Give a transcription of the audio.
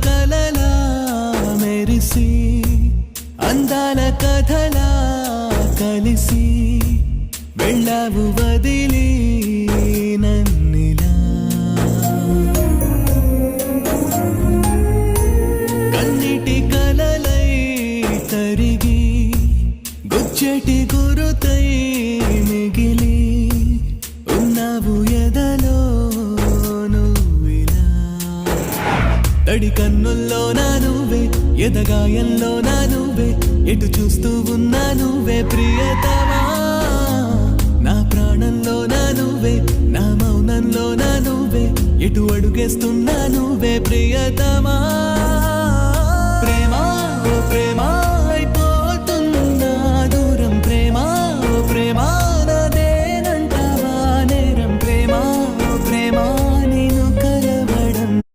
కలలా మెరిసి అందాల కథలా కలిసి వెళ్ళావు వదిలి నన్నిలా కన్నిటి కలలై కరిగి గుచ్చెటి గురుతై మిగిలి ఉన్నావు ఎదలో నువ్విలా తడి కన్నుల్లో నా నువ్వే ఎదగాయంలో నా నువ్వే ఎటు చూస్తూ ఉన్నా నువ్వే ప్రియతమా నా ప్రాణంలో నా నువ్వే నా మౌనంలో నా నువ్వే ఎటు అడుగేస్తున్నా నువ్వే ప్రియతమా ప్రేమ ఓ ప్రేమ